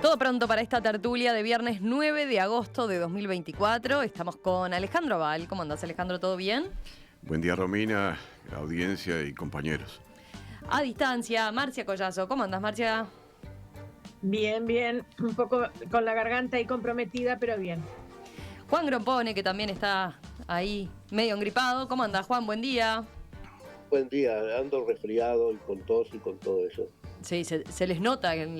Todo pronto para esta tertulia de viernes 9 de agosto de 2024. Estamos con Alejandro Abal. ¿Cómo andás, Alejandro? ¿Todo bien? Buen día, Romina, audiencia y compañeros. A distancia, Marcia Collazo. ¿Cómo andás, Marcia? Bien, bien. Un poco con la garganta ahí comprometida, pero bien. Juan Grompone, que también está ahí medio engripado. ¿Cómo andás, Juan? Buen día. Buen día, ando resfriado y con tos y con todo eso. Sí, se les nota en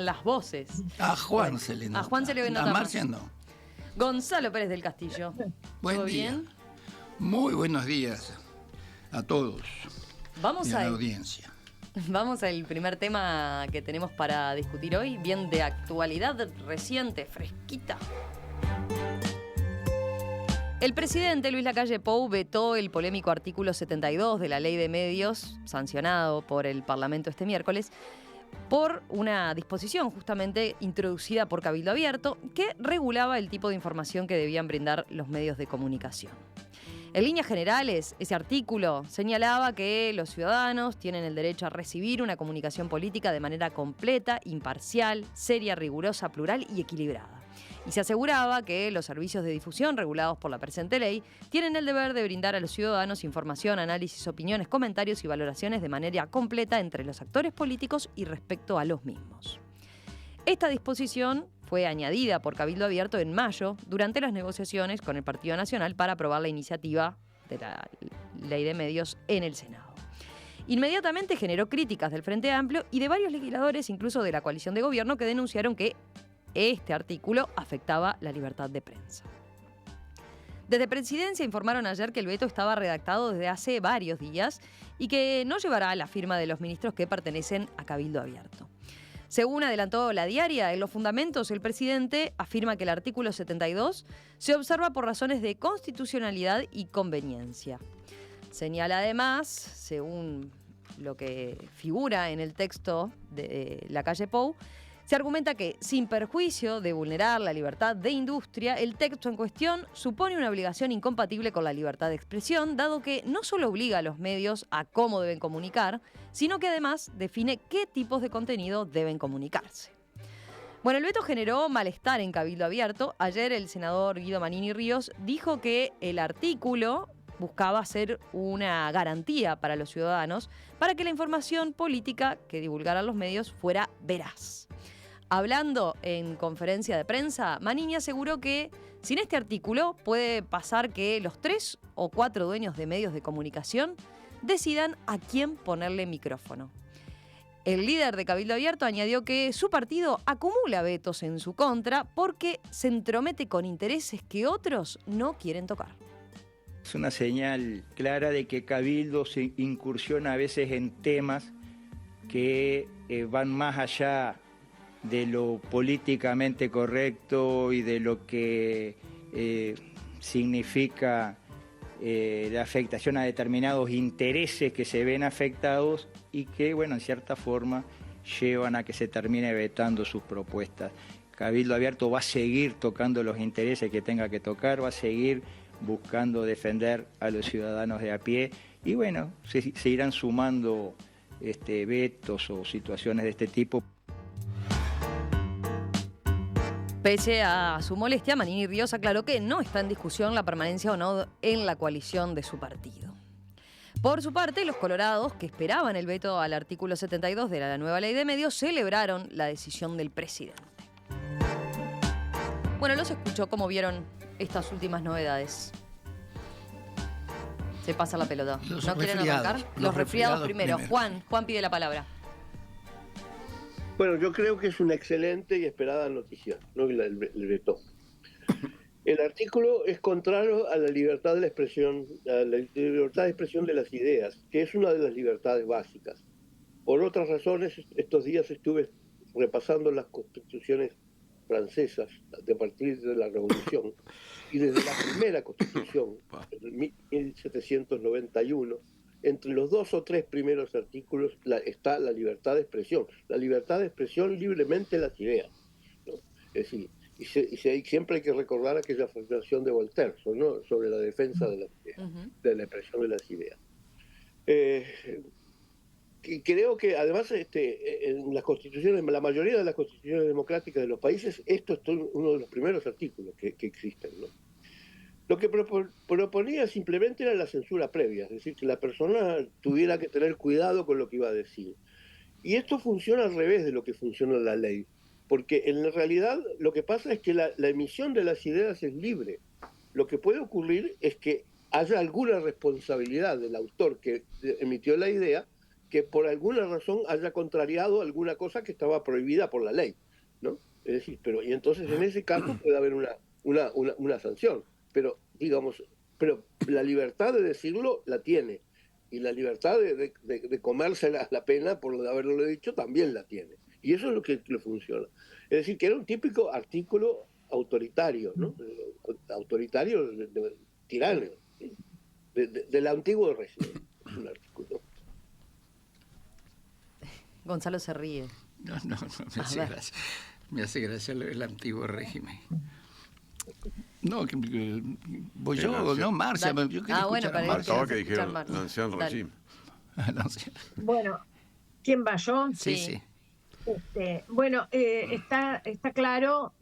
las voces. A Juan se le nota. A Juan se le nota. A Marcia no. Gonzalo Pérez del Castillo. Buen día. Bien? Muy buenos días a todos. Vamos y a a la audiencia. Vamos al primer tema que tenemos para discutir hoy, bien de actualidad reciente, fresquita. El presidente Luis Lacalle Pou vetó el polémico artículo 72 de la Ley de Medios, sancionado por el Parlamento este miércoles, por una disposición justamente introducida por Cabildo Abierto que regulaba el tipo de información que debían brindar los medios de comunicación. En líneas generales, ese artículo señalaba que los ciudadanos tienen el derecho a recibir una comunicación política de manera completa, imparcial, seria, rigurosa, plural y equilibrada. Y se aseguraba que los servicios de difusión regulados por la presente ley tienen el deber de brindar a los ciudadanos información, análisis, opiniones, comentarios y valoraciones de manera completa entre los actores políticos y respecto a los mismos. Esta disposición fue añadida por Cabildo Abierto en mayo durante las negociaciones con el Partido Nacional para aprobar la iniciativa de la Ley de Medios en el Senado. Inmediatamente generó críticas del Frente Amplio y de varios legisladores, incluso de la coalición de gobierno, que denunciaron que este artículo afectaba la libertad de prensa. Desde Presidencia informaron ayer que el veto estaba redactado desde hace varios días y que no llevará a la firma de los ministros que pertenecen a Cabildo Abierto. Según adelantó La Diaria, en los fundamentos el presidente afirma que el artículo 72 se observa por razones de constitucionalidad y conveniencia. Señala además, según lo que figura en el texto de Lacalle Pou, se argumenta que, sin perjuicio de vulnerar la libertad de industria, el texto en cuestión supone una obligación incompatible con la libertad de expresión, dado que no solo obliga a los medios a cómo deben comunicar, sino que además define qué tipos de contenido deben comunicarse. Bueno, el veto generó malestar en Cabildo Abierto. Ayer el senador Guido Manini Ríos dijo que el artículo buscaba ser una garantía para los ciudadanos para que la información política que divulgaran los medios fuera veraz. Hablando en conferencia de prensa, Manini aseguró que sin este artículo puede pasar que los 3 o 4 dueños de medios de comunicación decidan a quién ponerle micrófono. El líder de Cabildo Abierto añadió que su partido acumula vetos en su contra porque se entromete con intereses que otros no quieren tocar. Es una señal clara de que Cabildo se incursiona a veces en temas que van más allá de lo políticamente correcto y de lo que significa la afectación a determinados intereses que se ven afectados y que, bueno, en cierta forma llevan a que se termine vetando sus propuestas. Cabildo Abierto va a seguir tocando los intereses que tenga que tocar, va a seguir buscando defender a los ciudadanos de a pie y, bueno, se irán sumando vetos o situaciones de este tipo. Pese a su molestia, Manini Ríos aclaró que no está en discusión la permanencia o no en la coalición de su partido. Por su parte, los colorados, que esperaban el veto al artículo 72 de la nueva Ley de Medios, celebraron la decisión del presidente. Bueno, los escucho. ¿Cómo vieron estas últimas novedades? Se pasa la pelota. ¿No quieren arrancar? Los resfriados primero. Juan pide la palabra. Bueno, yo creo que es una excelente y esperada noticia, ¿no? El veto. El artículo es contrario a la libertad de la expresión, a la libertad de expresión de las ideas, que es una de las libertades básicas. Por otras razones, estos días estuve repasando las constituciones francesas a partir de la Revolución, y desde la primera constitución, en 1791, entre los 2 o 3 primeros artículos está la libertad de expresión. La libertad de expresión libremente las ideas, ¿no? Es decir, siempre hay que recordar aquella afirmación de Voltaire, ¿no? Sobre la defensa de la expresión de las ideas. Y creo que además en las constituciones, la mayoría de las constituciones democráticas de los países, esto es uno de los primeros artículos que existen, ¿no? Lo que proponía simplemente era la censura previa, es decir, que la persona tuviera que tener cuidado con lo que iba a decir. Y esto funciona al revés de lo que funciona la ley, porque en realidad lo que pasa es que la emisión de las ideas es libre. Lo que puede ocurrir es que haya alguna responsabilidad del autor que emitió la idea, que por alguna razón haya contrariado alguna cosa que estaba prohibida por la ley, ¿no? Es decir, y entonces en ese caso puede haber una sanción. Pero, digamos, la libertad de decirlo la tiene. Y la libertad de comerse la pena por haberlo dicho también la tiene. Y eso es lo que le funciona. Es decir, que era un típico artículo autoritario, ¿no? Autoritario, tirano, del antiguo régimen. Es un artículo. Gonzalo se ríe. No, me hace gracia el antiguo régimen. No, voy yo, no, Marcia. Yo quería bueno, escuchar a para Marcia. Que dijeron l'ancien régime. Bueno, ¿quién va yo? Sí. Bueno, está claro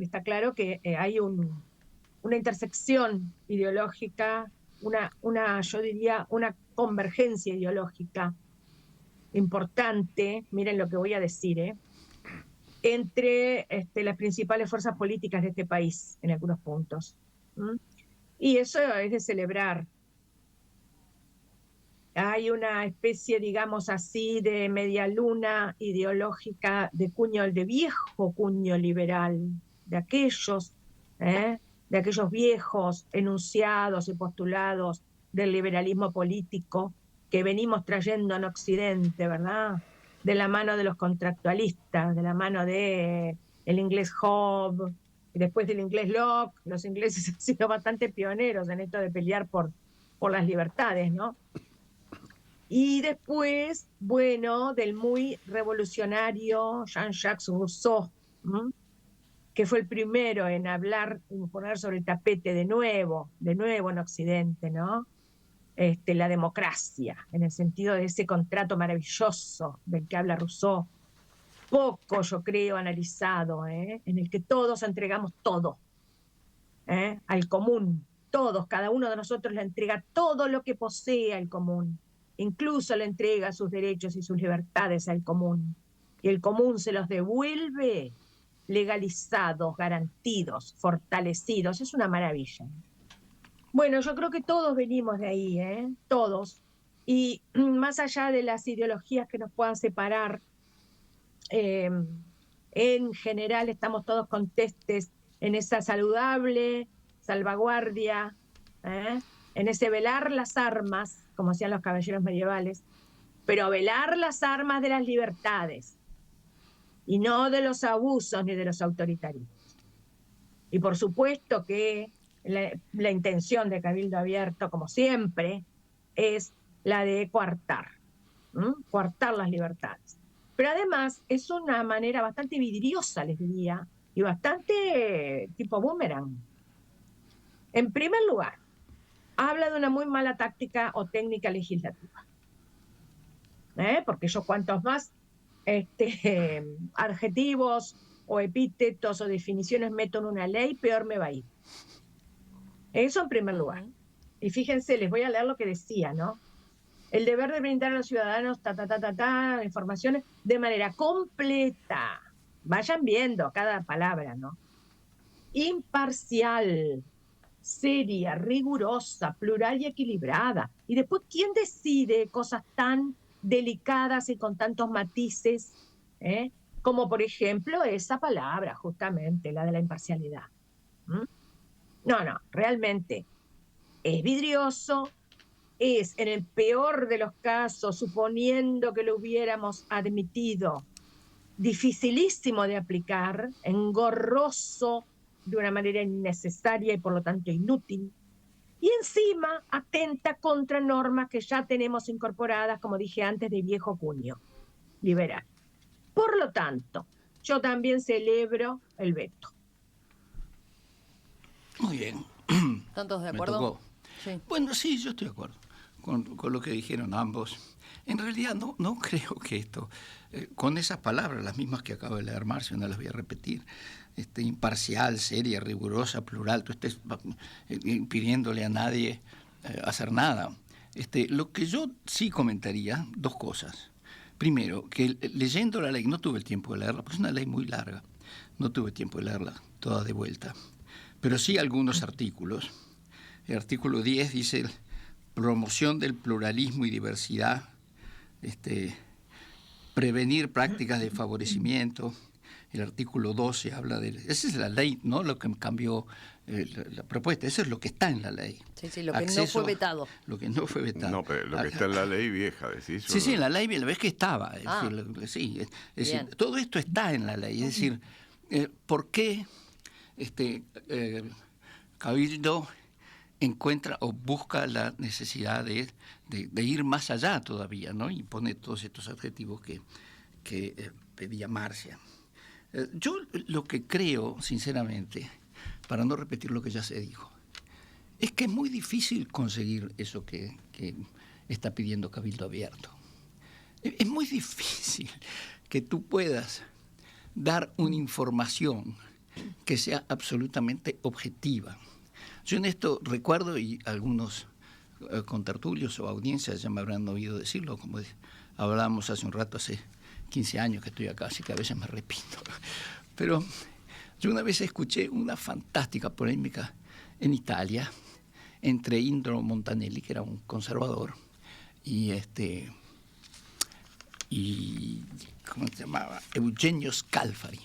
que hay una intersección ideológica, yo diría, una convergencia ideológica importante, miren lo que voy a decir, entre las principales fuerzas políticas de este país en algunos puntos. Y eso es de celebrar. Hay una especie, digamos así, de media luna ideológica de viejo cuño liberal, de aquellos viejos enunciados y postulados del liberalismo político que venimos trayendo en Occidente, ¿verdad? De la mano de los contractualistas, de la mano de el inglés Hobbes, y después del inglés Locke. Los ingleses han sido bastante pioneros en esto de pelear por las libertades, ¿no? Y después, bueno, del muy revolucionario Jean-Jacques Rousseau, que fue el primero en hablar, en poner sobre el tapete de nuevo en Occidente, ¿no? La democracia, en el sentido de ese contrato maravilloso del que habla Rousseau, poco, yo creo, analizado, en el que todos entregamos todo, al común, todos, cada uno de nosotros le entrega todo lo que posee al común, incluso le entrega sus derechos y sus libertades al común, y el común se los devuelve legalizados, garantidos, fortalecidos. Es una maravilla. Bueno, yo creo que todos venimos de ahí, todos. Y más allá de las ideologías que nos puedan separar, en general estamos todos contestes en esa saludable salvaguardia, en ese velar las armas, como hacían los caballeros medievales, pero velar las armas de las libertades y no de los abusos ni de los autoritarismos. Y por supuesto que la intención de Cabildo Abierto, como siempre, es la de coartar las libertades. Pero además es una manera bastante vidriosa, les diría, y bastante tipo boomerang. En primer lugar, habla de una muy mala táctica o técnica legislativa. Porque yo cuantos más adjetivos o epítetos o definiciones meto en una ley, peor me va a ir. Eso en primer lugar. Y fíjense, les voy a leer lo que decía, ¿no? El deber de brindar a los ciudadanos informaciones de manera completa. Vayan viendo cada palabra, ¿no? Imparcial, seria, rigurosa, plural y equilibrada. Y después, ¿quién decide cosas tan delicadas y con tantos matices, como por ejemplo esa palabra, justamente, la de la imparcialidad? No, realmente es vidrioso, es en el peor de los casos, suponiendo que lo hubiéramos admitido, dificilísimo de aplicar, engorroso de una manera innecesaria y por lo tanto inútil. Y encima atenta contra normas que ya tenemos incorporadas, como dije antes, de viejo cuño liberal. Por lo tanto, yo también celebro el veto. Muy bien. ¿Están todos de acuerdo? Sí. Bueno, sí, yo estoy de acuerdo. con lo que dijeron ambos. En realidad no creo que esto, con esas palabras, las mismas que acabo de leer Marcio, no las voy a repetir, imparcial, seria, rigurosa, plural, tú estés impidiéndole a nadie hacer nada. Lo que yo sí comentaría, dos cosas. Primero, que leyendo la ley, no tuve el tiempo de leerla, porque es una ley muy larga, no tuve tiempo de leerla toda de vuelta, pero sí algunos artículos. El artículo 10 dice promoción del pluralismo y diversidad, prevenir prácticas de favorecimiento. El artículo 12 habla de... Esa es la ley, no lo que cambió la propuesta, eso es lo que está en la ley. Sí, lo que no fue vetado. Lo que no fue vetado. No, pero lo que está en la ley vieja, decís. Sí, en la ley vieja, ves que estaba. Es decir, todo esto está en la ley. Es decir, ¿por qué Cabildo encuentra o busca la necesidad de ir más allá todavía, ¿no? Y pone todos estos adjetivos que pedía Marcia. Yo lo que creo, sinceramente, para no repetir lo que ya se dijo, es que es muy difícil conseguir eso que está pidiendo Cabildo Abierto. Es muy difícil que tú puedas dar una información que sea absolutamente objetiva. Yo en esto recuerdo, y algunos contertulios o audiencias ya me habrán oído decirlo, como hablábamos hace un rato, hace 15 años que estoy acá, así que a veces me repito. Pero yo una vez escuché una fantástica polémica en Italia entre Indro Montanelli, que era un conservador, y ¿cómo se llamaba? Eugenio Scalfari,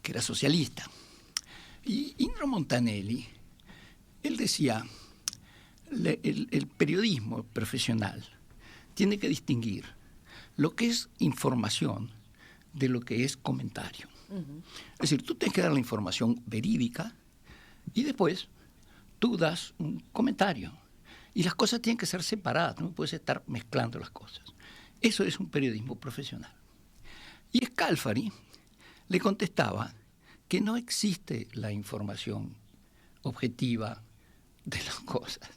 que era socialista. Y Indro Montanelli, él decía, el periodismo profesional tiene que distinguir lo que es información de lo que es comentario. Uh-huh. Es decir, tú tienes que dar la información verídica y después tú das un comentario. Y las cosas tienen que ser separadas, no puedes estar mezclando las cosas. Eso es un periodismo profesional. Y Scalfari le contestaba que no existe la información objetiva de las cosas.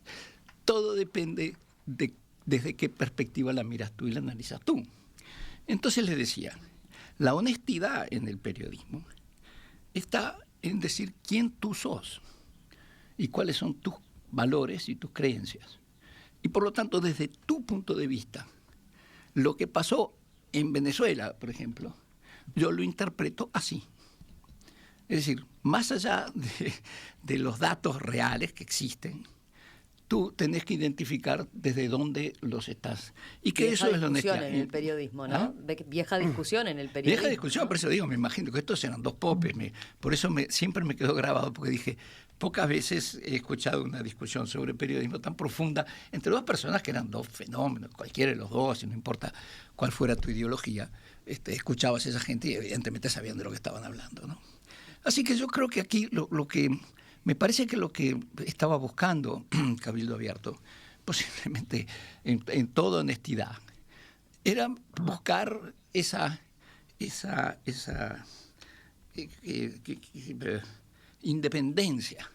Todo depende de desde qué perspectiva la miras tú y la analizas tú. Entonces le decía, la honestidad en el periodismo está en decir quién tú sos y cuáles son tus valores y tus creencias. Y por lo tanto, desde tu punto de vista, lo que pasó en Venezuela, por ejemplo, yo lo interpreto así. Es decir, más allá de los datos reales que existen, tú tenés que identificar desde dónde los estás. Y que vieja eso es lo discusión en el periodismo, ¿no? ¿Ah? Vieja discusión en el periodismo. Vieja discusión, ¿no? Por eso digo, me imagino que estos eran dos popes. Por eso siempre me quedó grabado, porque dije, pocas veces he escuchado una discusión sobre periodismo tan profunda entre dos personas que eran dos fenómenos, cualquiera de los dos, y no importa cuál fuera tu ideología, escuchabas a esa gente y evidentemente sabían de lo que estaban hablando, ¿no? Así que yo creo que aquí lo que... Me parece que lo que estaba buscando Cabildo Abierto, posiblemente en toda honestidad, era buscar esa independencia,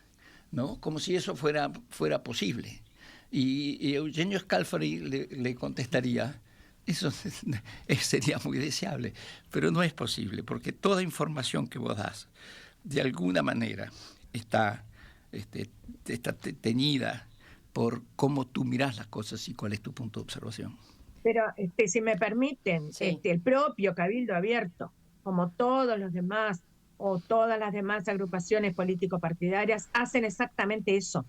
¿no? Como si eso fuera posible. Y Eugenio Scalfari le contestaría, eso sería muy deseable, pero no es posible, porque toda información que vos das, de alguna manera, está teñida por cómo tú mirás las cosas y cuál es tu punto de observación. Pero si me permiten, sí. El propio Cabildo Abierto, como todos los demás o todas las demás agrupaciones político-partidarias, hacen exactamente eso.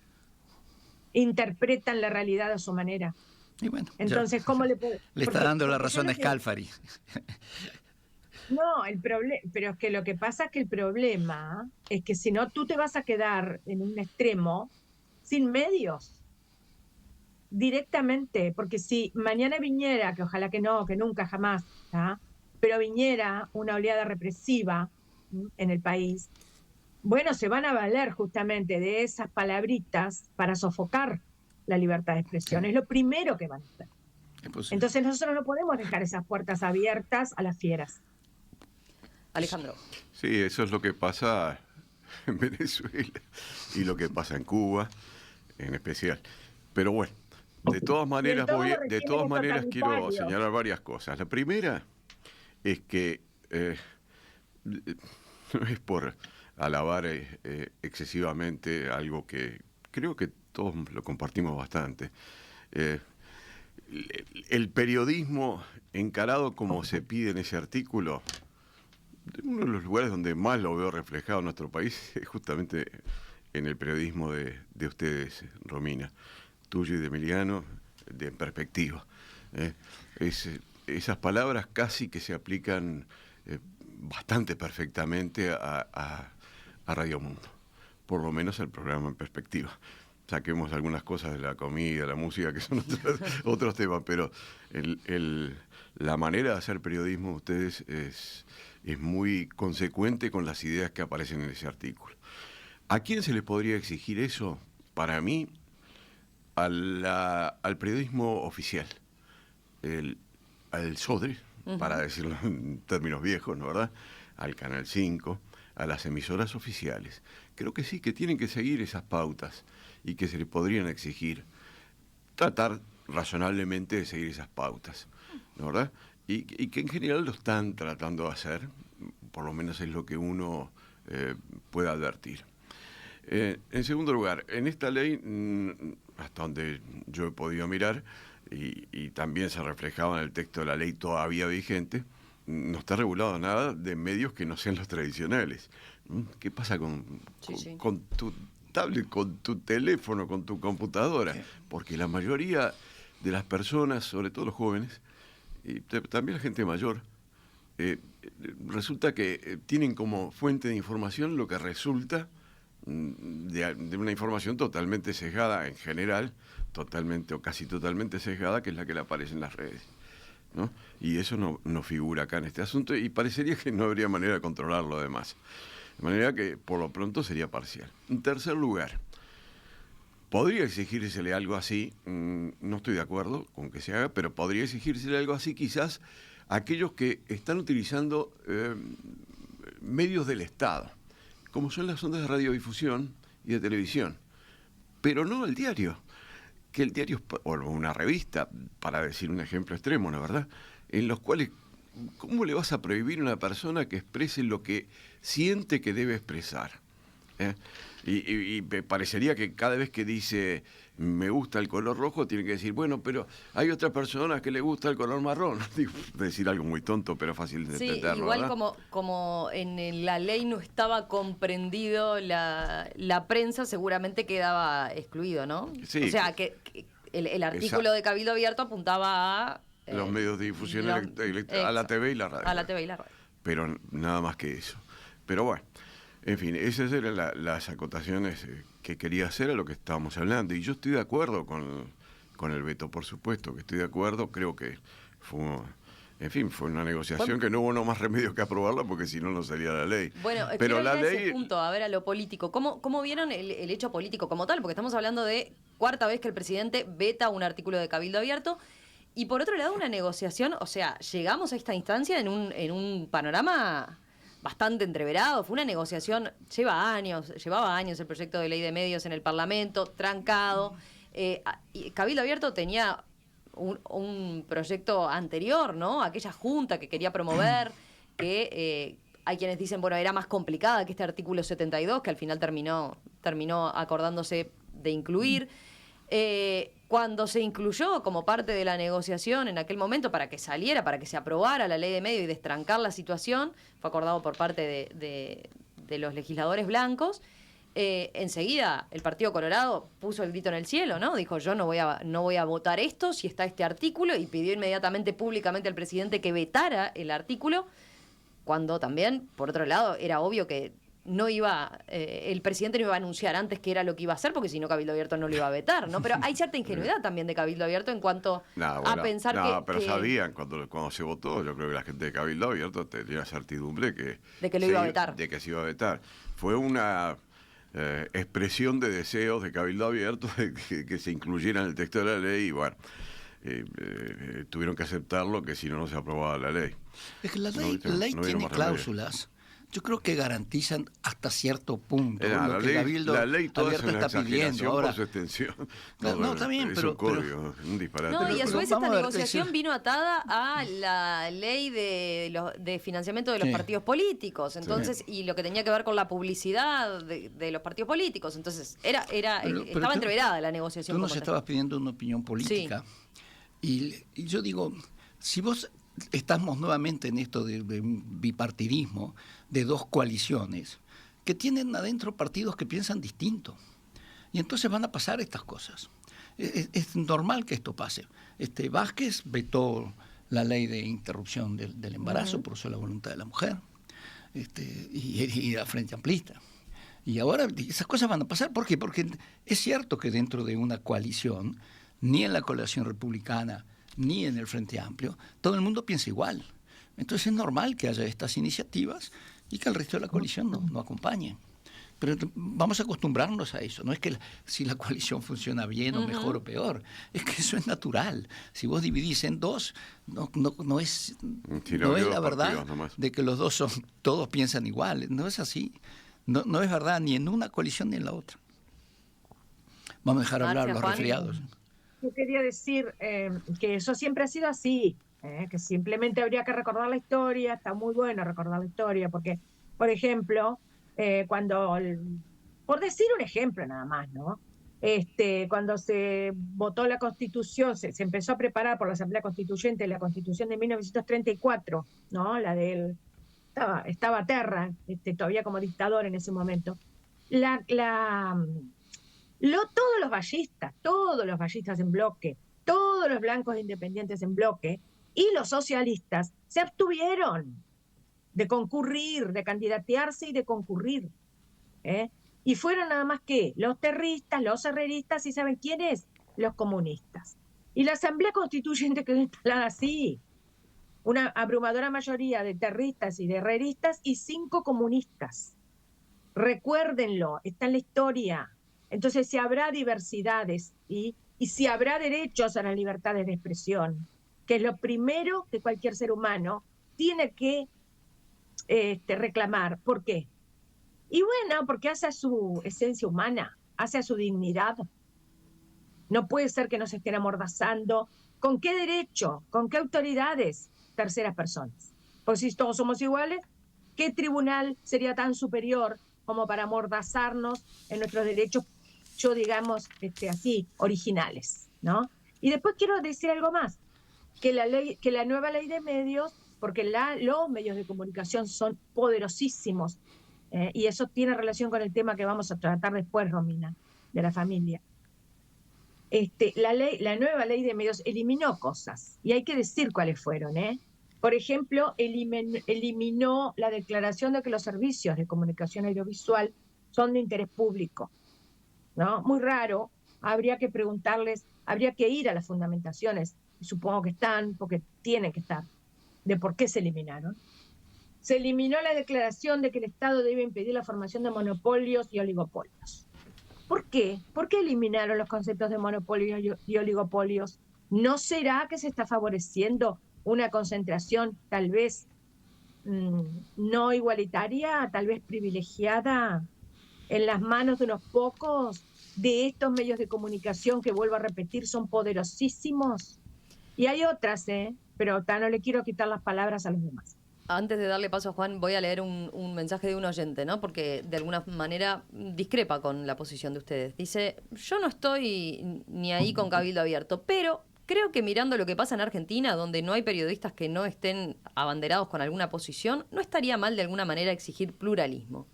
Interpretan la realidad a su manera. Y bueno, entonces, ¿cómo le está dando la razón a Scalfari? No, pero es que lo que pasa es que el problema es que si no, tú te vas a quedar en un extremo sin medios directamente, porque si mañana viniera, que ojalá que no, que nunca jamás, ¿tá? Pero viniera una oleada represiva en el país, bueno, se van a valer justamente de esas palabritas para sofocar la libertad de expresión. Es lo primero que van a hacer. Entonces nosotros no podemos dejar esas puertas abiertas a las fieras. Alejandro. Sí, eso es lo que pasa en Venezuela y lo que pasa en Cuba en especial. Pero bueno, De todas maneras, todos los de todas regímenes maneras quiero totalitarios. señalar varias cosas. La primera es que no es por alabar excesivamente algo que creo que todos lo compartimos bastante. El periodismo encarado como se pide en ese artículo, uno de los lugares donde más lo veo reflejado en nuestro país es justamente en el periodismo de ustedes, Romina, tuyo y de Emiliano, de Perspectiva. Esas palabras casi que se aplican bastante perfectamente a Radio Mundo, por lo menos el programa En Perspectiva. Saquemos algunas cosas de la comida, la música, que son otros temas, pero la manera de hacer periodismo de ustedes es muy consecuente con las ideas que aparecen en ese artículo. ¿A quién se le podría exigir eso? Para mí, al periodismo oficial, al SODRE, para decirlo en términos viejos, ¿no, verdad? Al Canal 5, a las emisoras oficiales. Creo que sí, que tienen que seguir esas pautas y que se le podrían exigir. Tratar razonablemente de seguir esas pautas, ¿no, verdad? Y que en general lo están tratando de hacer, por lo menos es lo que uno puede advertir. En segundo lugar, en esta ley, hasta donde yo he podido mirar, y también se reflejaba en el texto de la ley todavía vigente, no está regulado nada de medios que no sean los tradicionales. ¿Qué pasa con tu tablet, con tu teléfono, con tu computadora? Porque la mayoría de las personas, sobre todo los jóvenes, y también la gente mayor, resulta que tienen como fuente de información lo que resulta de una información totalmente sesgada en general, totalmente o casi totalmente sesgada, que es la que le aparece en las redes, ¿no? Y eso no figura acá en este asunto y parecería que no habría manera de controlarlo además. De manera que por lo pronto sería parcial. En tercer lugar, podría exigírsele algo así, no estoy de acuerdo con que se haga, pero podría exigírsele algo así quizás a aquellos que están utilizando medios del Estado, como son las ondas de radiodifusión y de televisión, pero no el diario, que el diario es o una revista, para decir un ejemplo extremo, ¿no, verdad?, en los cuales, ¿cómo le vas a prohibir a una persona que exprese lo que siente que debe expresar? Y me parecería que cada vez que dice me gusta el color rojo, tiene que decir, bueno, pero hay otras personas que le gusta el color marrón. Digo, decir algo muy tonto, pero fácil de entenderlo. Sí, igual ¿verdad? como en la ley no estaba comprendido la prensa, seguramente quedaba excluido, ¿no? Sí. O sea, que el artículo de Cabildo Abierto apuntaba a... los medios de difusión a la TV y la radio. A la TV y la radio. Pero nada más que eso. Pero bueno, en fin, esas eran las acotaciones que quería hacer a lo que estábamos hablando. Y yo estoy de acuerdo con el veto, por supuesto que estoy de acuerdo. Creo que fue una negociación que no hubo no más remedio que aprobarla, porque si no, no salía la ley. Bueno, pero la ir a ese ley... punto, a ver, a lo político. ¿Cómo vieron el hecho político como tal? Porque estamos hablando de cuarta vez que el presidente veta un artículo de Cabildo Abierto. Y por otro lado, una negociación, o sea, llegamos a esta instancia en un panorama bastante entreverado. Fue una negociación, llevaba años el proyecto de ley de medios en el Parlamento, trancado. Y Cabildo Abierto tenía un proyecto anterior, ¿no? Aquella junta que quería promover, que hay quienes dicen, bueno, era más complicada que este artículo 72, que al final terminó acordándose de incluir. Cuando se incluyó como parte de la negociación en aquel momento para que saliera, para que se aprobara la ley de medios y destrancar la situación, fue acordado por parte de los legisladores blancos. Enseguida el Partido Colorado puso el grito en el cielo, ¿no? Dijo, yo no voy a votar esto si está este artículo, y pidió inmediatamente públicamente al presidente que vetara el artículo, cuando también, por otro lado, era obvio que el presidente no iba a anunciar antes qué era lo que iba a hacer, porque si no Cabildo Abierto no lo iba a vetar, ¿no? Pero hay cierta ingenuidad también de Cabildo Abierto en cuanto a pensar pero sabían cuando se votó. Yo creo que la gente de Cabildo Abierto tenía certidumbre de que lo iba a vetar. De que se iba a vetar. Fue una expresión de deseos de Cabildo Abierto de que se incluyera en el texto de la ley, y bueno, tuvieron que aceptarlo, que si no se aprobaba la ley. Es que la ley tiene cláusulas Yo creo que garantizan hasta cierto punto lo que la ley toda Abierto es una está pidiendo. Ahora, por su extensión. No, está bien, es pero... un código, un disparate. No, y a su vez esta negociación decir... vino atada a la ley de financiamiento de los partidos políticos, entonces, y lo que tenía que ver con la publicidad de los partidos políticos. Entonces, estaba entreverada la negociación. Tú nos estabas pidiendo una opinión política. Sí. Y yo digo, si vos... Estamos nuevamente en esto de un bipartidismo, de dos coaliciones, que tienen adentro partidos que piensan distinto. Y entonces van a pasar estas cosas. Es normal que esto pase. Vázquez vetó la ley de interrupción del embarazo, por eso la voluntad de la mujer, y la Frente Amplista. Y ahora esas cosas van a pasar. ¿Por qué? Porque es cierto que dentro de una coalición, ni en la coalición republicana, ni en el Frente Amplio, todo el mundo piensa igual. Entonces es normal que haya estas iniciativas y que el resto de la coalición no acompañe. Pero vamos a acostumbrarnos a eso. No es que si la coalición funciona bien o mejor o peor. Es que eso es natural. Si vos dividís en dos, no es la verdad de que los dos todos piensan igual. No es así. No es verdad ni en una coalición ni en la otra. Vamos a dejar hablar a los resfriados. Yo quería decir que eso siempre ha sido así, que simplemente habría que recordar la historia. Está muy bueno recordar la historia, porque, por ejemplo, por decir un ejemplo nada más, ¿no? Cuando se votó la Constitución, se empezó a preparar por la Asamblea Constituyente la Constitución de 1934, ¿no? La del... Estaba Terra, todavía como dictador en ese momento. Todos los ballistas en bloque, todos los blancos independientes en bloque y los socialistas se abstuvieron de concurrir, de candidatearse y de concurrir. Y fueron nada más que los terristas, los herreristas y ¿saben quiénes? Los comunistas. Y la Asamblea Constituyente quedó instalada así. Una abrumadora mayoría de terristas y de herreristas y 5 comunistas. Recuérdenlo, está en la historia. Entonces, si habrá diversidades y si habrá derechos a las libertades de expresión, que es lo primero que cualquier ser humano tiene que reclamar. ¿Por qué? Y bueno, porque hace a su esencia humana, hace a su dignidad. No puede ser que nos estén amordazando. ¿Con qué derecho? ¿Con qué autoridades? Terceras personas. Pues si todos somos iguales, ¿qué tribunal sería tan superior como para amordazarnos en nuestros derechos, digamos, así, originales, ¿no? Y después quiero decir algo más, que la nueva ley de medios, porque los medios de comunicación son poderosísimos, y eso tiene relación con el tema que vamos a tratar después, Romina, de la familia. La nueva ley de medios eliminó cosas, y hay que decir cuáles fueron, Por ejemplo, eliminó la declaración de que los servicios de comunicación audiovisual son de interés público, ¿no? Muy raro, habría que preguntarles, habría que ir a las fundamentaciones, y supongo que están, porque tienen que estar, de por qué se eliminaron. Se eliminó la declaración de que el Estado debe impedir la formación de monopolios y oligopolios. ¿Por qué? ¿Por qué eliminaron los conceptos de monopolios y oligopolios? ¿No será que se está favoreciendo una concentración tal vez no igualitaria, tal vez privilegiada en las manos de unos pocos de estos medios de comunicación que, vuelvo a repetir, son poderosísimos? Y hay otras, pero no le quiero quitar las palabras a los demás. Antes de darle paso a Juan, voy a leer un mensaje de un oyente, ¿no? Porque de alguna manera discrepa con la posición de ustedes. Dice, yo no estoy ni ahí con Cabildo Abierto, pero creo que mirando lo que pasa en Argentina, donde no hay periodistas que no estén abanderados con alguna posición, no estaría mal de alguna manera exigir pluralismo.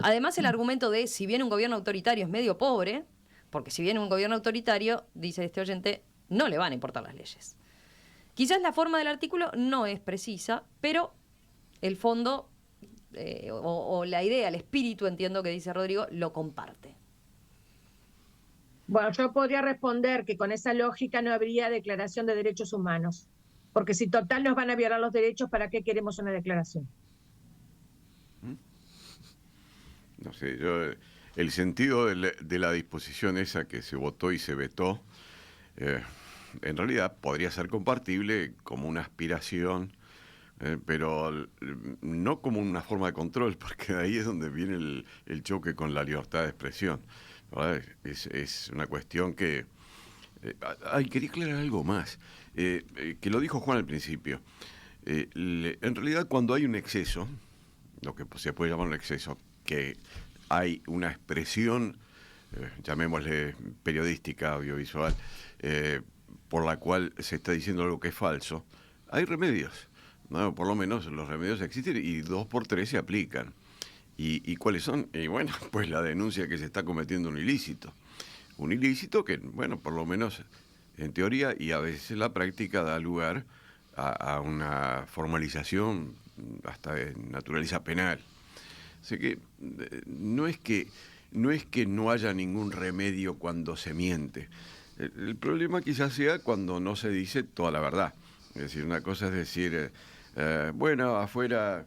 Además, el argumento de si bien un gobierno autoritario es medio pobre, porque si viene un gobierno autoritario, dice este oyente, no le van a importar las leyes. Quizás la forma del artículo no es precisa, pero el fondo o la idea, el espíritu, entiendo que dice Rodrigo, lo comparte. Bueno, yo podría responder que con esa lógica no habría declaración de derechos humanos, porque si total nos van a violar los derechos, ¿para qué queremos una declaración? No sé, el sentido de la disposición esa que se votó y se vetó, en realidad podría ser compartible como una aspiración pero no como una forma de control, porque ahí es donde viene el choque con la libertad de expresión, ¿verdad? Es una cuestión que... quería aclarar algo más, que lo dijo Juan al principio. En realidad, cuando hay un exceso, lo que se puede llamar un exceso, que hay una expresión, llamémosle periodística, audiovisual, por la cual se está diciendo algo que es falso, hay remedios, ¿no? Por lo menos los remedios existen y 2 por 3 se aplican. ¿Y cuáles son? Y bueno, pues la denuncia que se está cometiendo un ilícito. Un ilícito que, bueno, por lo menos en teoría y a veces la práctica da lugar a una formalización hasta de naturaleza penal. Así que no es que no haya ningún remedio cuando se miente. El problema quizás sea cuando no se dice toda la verdad. Es decir, una cosa es decir, bueno, afuera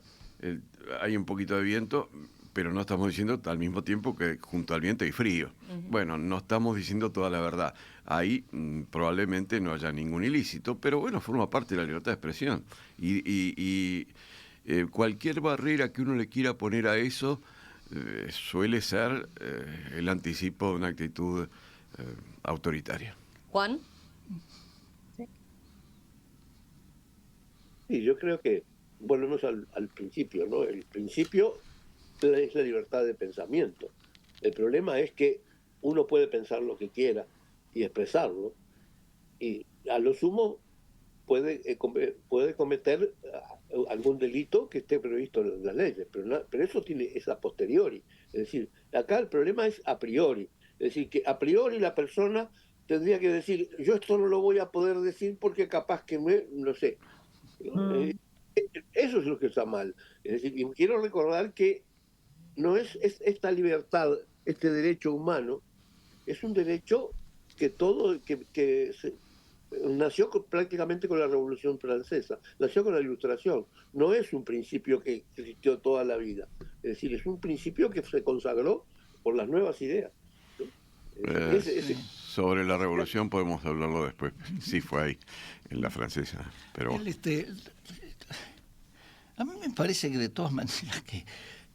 hay un poquito de viento, pero no estamos diciendo al mismo tiempo que junto al viento hay frío. Bueno, no estamos diciendo toda la verdad. Ahí probablemente no haya ningún ilícito, pero bueno, forma parte de la libertad de expresión. Y cualquier barrera que uno le quiera poner a eso suele ser el anticipo de una actitud autoritaria. Juan. Sí, yo creo que volvemos al principio, ¿no? El principio es la libertad de pensamiento. El problema es que uno puede pensar lo que quiera y expresarlo, y a lo sumo puede cometer algún delito que esté previsto en las leyes, pero eso es a posteriori. Es decir, acá el problema es a priori. Es decir, que a priori la persona tendría que decir, yo esto no lo voy a poder decir porque capaz que no sé. Eso es lo que está mal. Es decir, y quiero recordar que no es esta libertad, este derecho humano, es un derecho que nació prácticamente con la Revolución Francesa, nació con la Ilustración. No es un principio que existió toda la vida. Es decir, es un principio que se consagró por las nuevas ideas. Sobre la Revolución podemos hablarlo después. Sí, fue ahí, en la francesa. Pero... a mí me parece que de todas maneras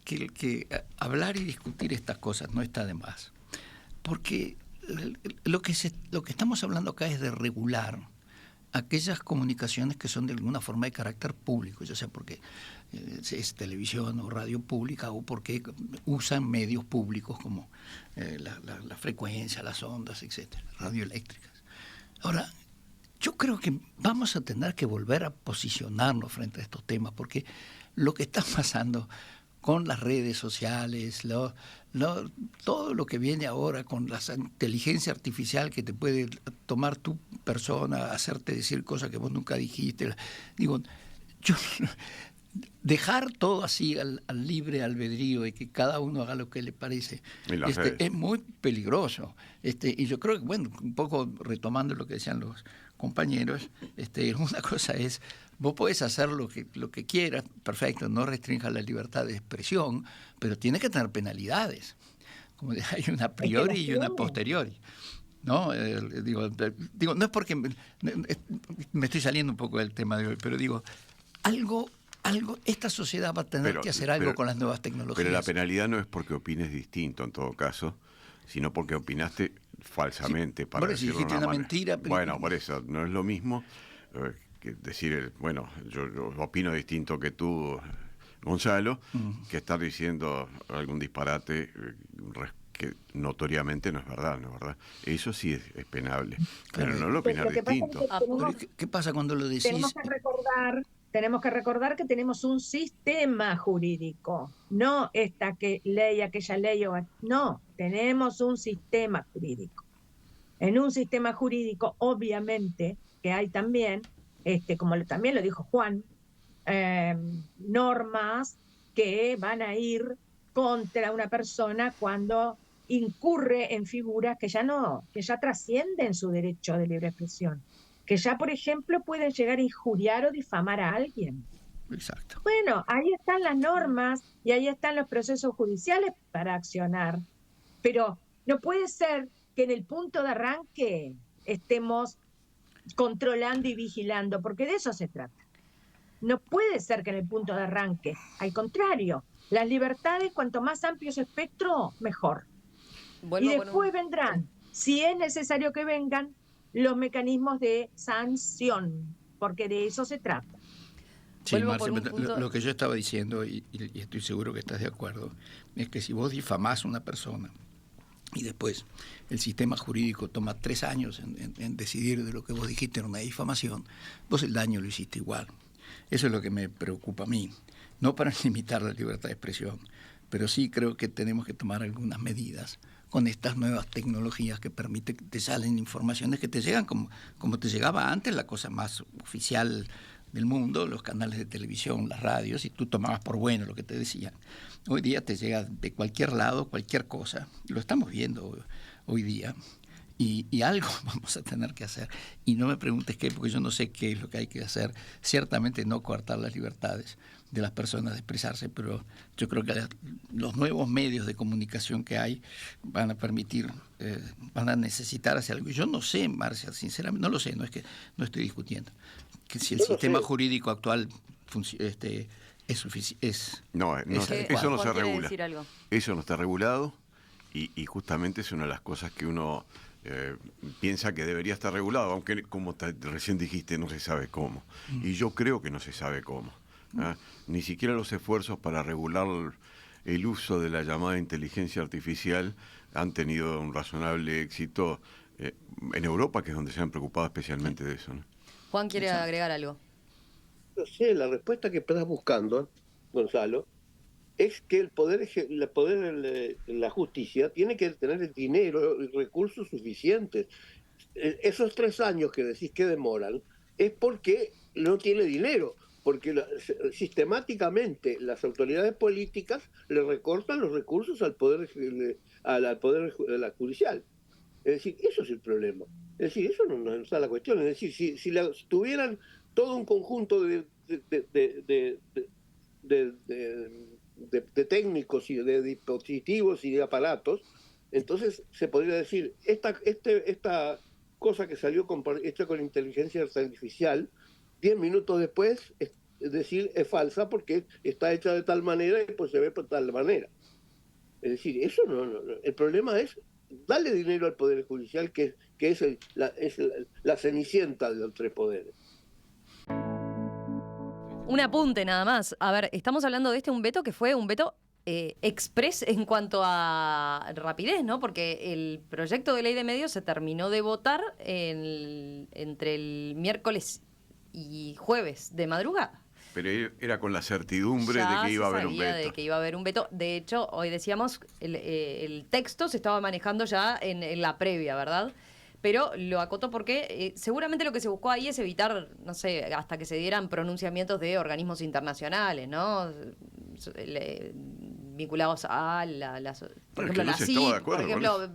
que hablar y discutir estas cosas no está de más. Porque lo que estamos hablando acá es de regular aquellas comunicaciones que son de alguna forma de carácter público, ya sea porque es televisión o radio pública o porque usan medios públicos como la frecuencia, las ondas, etcétera, radioeléctricas. Ahora, yo creo que vamos a tener que volver a posicionarnos frente a estos temas, porque lo que está pasando con las redes sociales, todo lo que viene ahora con la inteligencia artificial que te puede tomar tu persona, hacerte decir cosas que vos nunca dijiste. Digo, dejar todo así al libre albedrío y que cada uno haga lo que le parece es muy peligroso. Y yo creo que, bueno, un poco retomando lo que decían los compañeros, una cosa es, vos podés hacer lo que quieras, perfecto, no restrinja la libertad de expresión, pero tiene que tener penalidades, como hay una a priori y una a posteriori. ¿No? Digo, no es porque me estoy saliendo un poco del tema de hoy, pero digo, esta sociedad va a tener que hacer algo con las nuevas tecnologías. Pero la penalidad no es porque opines distinto en todo caso, sino porque opinaste falsamente, para decirlo de una mentira. Bueno, por eso, no es lo mismo que decir, bueno, yo opino distinto que tú, Gonzalo, que estar diciendo algún disparate que notoriamente no es verdad, ¿no es verdad? Eso sí es penable, pero no lo opinar distinto. ¿Qué pasa cuando lo decís? Tenemos que recordar que tenemos un sistema jurídico, no esta aquella ley, no, tenemos un sistema jurídico. En un sistema jurídico, obviamente, que hay también, como también lo dijo Juan, normas que van a ir contra una persona cuando incurre en figuras que ya trascienden su derecho de libre expresión, que ya, por ejemplo, pueden llegar a injuriar o difamar a alguien. Exacto. Bueno, ahí están las normas y ahí están los procesos judiciales para accionar, pero no puede ser que en el punto de arranque estemos controlando y vigilando, porque de eso se trata. no puede ser que en el punto de arranque. Al contrario, las libertades, cuanto más amplio su espectro, mejor. Vuelvo Y con después vendrán, si es necesario que vengan, los mecanismos de sanción, porque de eso se trata. Sí, Vuelvo Marcia, por un pero punto- lo que yo estaba diciendo, y estoy seguro que estás de acuerdo, es que si vos difamás a una persona y después el sistema jurídico toma 3 años en decidir de lo que vos dijiste en una difamación, vos el daño lo hiciste igual. Eso es lo que me preocupa a mí. No para limitar la libertad de expresión, pero sí creo que tenemos que tomar algunas medidas con estas nuevas tecnologías que permiten que te salen informaciones que te llegan como te llegaba antes, la cosa más oficial del mundo, los canales de televisión, las radios, y tú tomabas por bueno lo que te decían. Hoy día te llega de cualquier lado, cualquier cosa. Lo estamos viendo hoy día. Y algo vamos a tener que hacer. Y no me preguntes qué, porque yo no sé qué es lo que hay que hacer. Ciertamente no coartar las libertades de las personas de expresarse, pero yo creo que los nuevos medios de comunicación que hay van a permitir, van a necesitar hacer algo. Yo no sé, Marcia, sinceramente, no lo sé, no es que no estoy discutiendo, que si el sistema jurídico actual es suficiente. No, eso no se Juan quiere regula. decir algo. Eso no está regulado y justamente es una de las cosas que uno piensa que debería estar regulado, aunque como recién dijiste no se sabe cómo. Y yo creo que no se sabe cómo. Ni siquiera los esfuerzos para regular el uso de la llamada inteligencia artificial han tenido un razonable éxito en Europa, que es donde se han preocupado especialmente de eso, ¿no? Juan quiere agregar algo. No sé, la respuesta que estás buscando, Gonzalo, es que el poder, la justicia tiene que tener el dinero y recursos suficientes. Esos 3 años que decís que demoran es porque no tiene dinero, porque sistemáticamente las autoridades políticas le recortan los recursos al poder judicial. Es decir, eso es el problema. Es decir, eso no está la cuestión. Es decir, si tuvieran todo un conjunto de técnicos y de dispositivos y de aparatos, entonces se podría decir, esta cosa que salió hecha con inteligencia artificial, 10 minutos después, es decir, es falsa porque está hecha de tal manera y pues se ve por tal manera. Es decir, eso no. El problema es darle dinero al Poder Judicial, que es la cenicienta de los 3 poderes. Un apunte nada más. A ver, estamos hablando de un veto que fue un veto express en cuanto a rapidez, ¿no? Porque el proyecto de ley de medios se terminó de votar entre el miércoles y jueves de madrugada. Pero era con la certidumbre Ya de que iba a se haber un sabía veto. de que iba a haber un veto. De hecho, hoy decíamos, el texto se estaba manejando ya en la previa, ¿verdad? Pero lo acotó porque seguramente lo que se buscó ahí es evitar, no sé, hasta que se dieran pronunciamientos de organismos internacionales, ¿no? Vinculados a por ejemplo, la CIP, por ejemplo,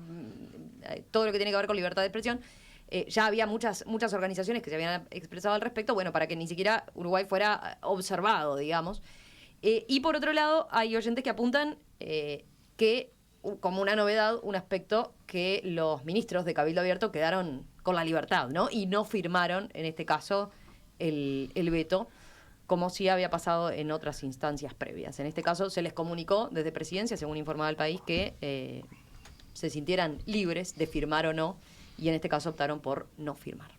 todo lo que tiene que ver con libertad de expresión. Ya había muchas organizaciones que se habían expresado al respecto, bueno, para que ni siquiera Uruguay fuera observado, digamos. Y por otro lado, hay oyentes que apuntan que, como una novedad, un aspecto que los ministros de Cabildo Abierto quedaron con la libertad, ¿no? Y no firmaron, en este caso, el veto, como sí había pasado en otras instancias previas. En este caso, se les comunicó desde Presidencia, según informaba el país, que se sintieran libres de firmar o no, y en este caso optaron por no firmar.